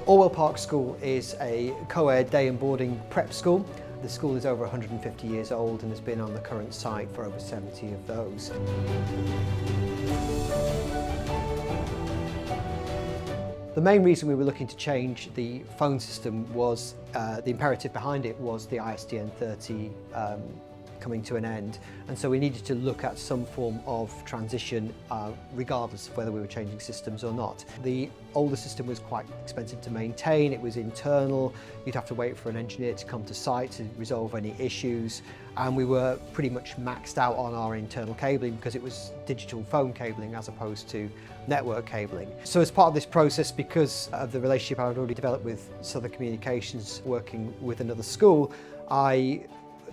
Orwell Park School is a co-ed day and boarding prep school. The school is over 150 years old and has been on the current site for over 70 of those. The main reason we were looking to change the phone system was, the imperative behind it was the ISDN 30 coming to an end, and so we needed to look at some form of transition regardless of whether we were changing systems or not. The older system was quite expensive to maintain, it was internal, you'd have to wait for an engineer to come to site to resolve any issues, and we were pretty much maxed out on our internal cabling because it was digital phone cabling as opposed to network cabling. So as part of this process, because of the relationship I had already developed with Southern Communications working with another school, I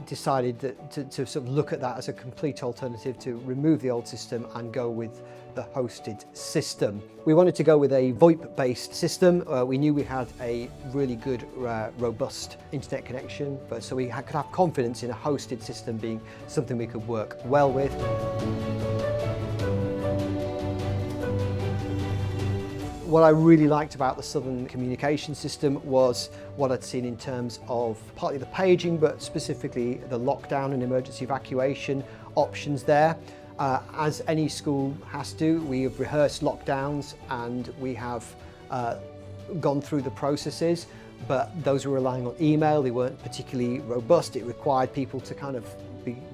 decided to sort of look at that as a complete alternative, to remove the old system and go with the hosted system. We wanted to go with a VoIP-based system. We knew we had a really good, robust internet connection, so we could have confidence in a hosted system being something we could work well with. What I really liked about the Southern Communication system was what I'd seen in terms of partly the paging, but specifically the lockdown and emergency evacuation options there. As any school has to, we have rehearsed lockdowns and we have gone through the processes, but those were relying on email. They weren't particularly robust. It required people to kind of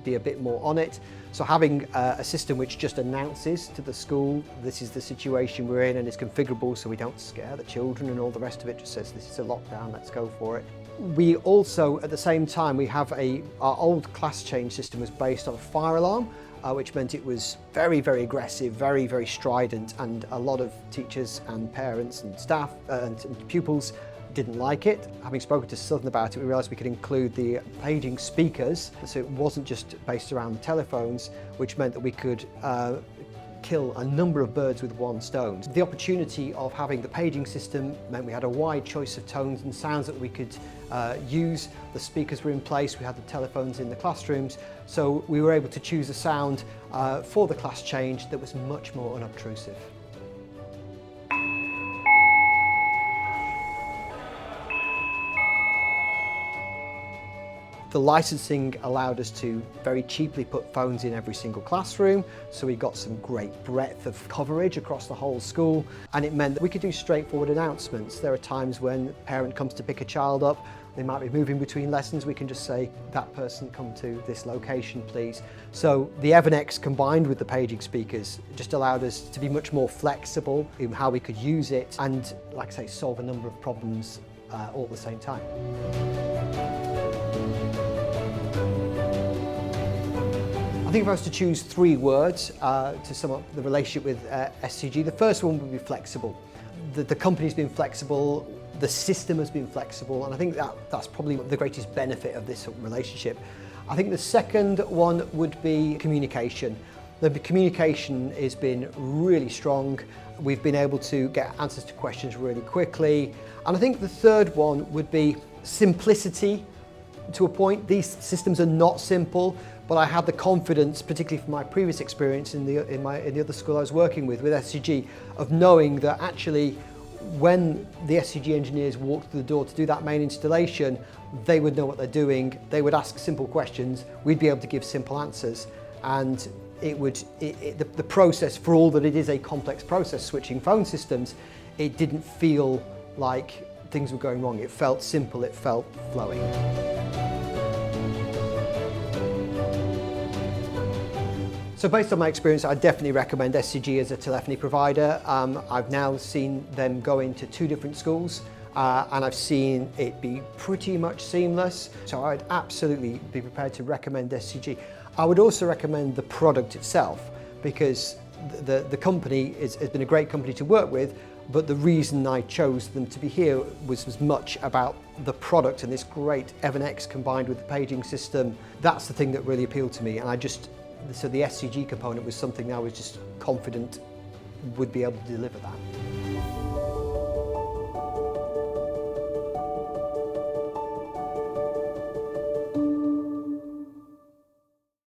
be a bit more on it. So having a system which just announces to the school, this is the situation we're in and it's configurable so we don't scare the children and all the rest of it, just says this is a lockdown, let's go for it. We also, at the same time, we have our old class change system was based on a fire alarm, which meant it was very, very aggressive, very, very strident, and a lot of teachers and parents and staff and pupils didn't like it. Having spoken to Southern about it, we realised we could include the paging speakers, so it wasn't just based around the telephones, which meant that we could kill a number of birds with one stone. The opportunity of having the paging system meant we had a wide choice of tones and sounds that we could use. The speakers were in place, we had the telephones in the classrooms, so we were able to choose a sound for the class change that was much more unobtrusive. The licensing allowed us to very cheaply put phones in every single classroom, so we got some great breadth of coverage across the whole school, and it meant that we could do straightforward announcements. There are times when a parent comes to pick a child up, they might be moving between lessons, we can just say, that person come to this location please. So the Evernex combined with the paging speakers just allowed us to be much more flexible in how we could use it and, like I say, solve a number of problems all at the same time. I think if I was to choose three words to sum up the relationship with SCG, the first one would be flexible. The company's been flexible, the system has been flexible, and I think that's probably the greatest benefit of this relationship. I think the second one would be communication. The communication has been really strong. We've been able to get answers to questions really quickly. And I think the third one would be simplicity. To a point, these systems are not simple, but I had the confidence, particularly from my previous experience in the other school I was working with SCG, of knowing that actually when the SCG engineers walked through the door to do that main installation, they would know what they're doing, they would ask simple questions, we'd be able to give simple answers, and the process, for all that it is a complex process, switching phone systems, it didn't feel like things were going wrong. It felt simple, it felt flowing. So based on my experience, I definitely recommend SCG as a telephony provider. I've now seen them go into 2 different schools and I've seen it be pretty much seamless. So I'd absolutely be prepared to recommend SCG. I would also recommend the product itself, because the company has been a great company to work with, but the reason I chose them to be here was as much about the product and this great Evernex combined with the paging system. That's the thing that really appealed to me, and so the SCG component was something I was just confident would be able to deliver that.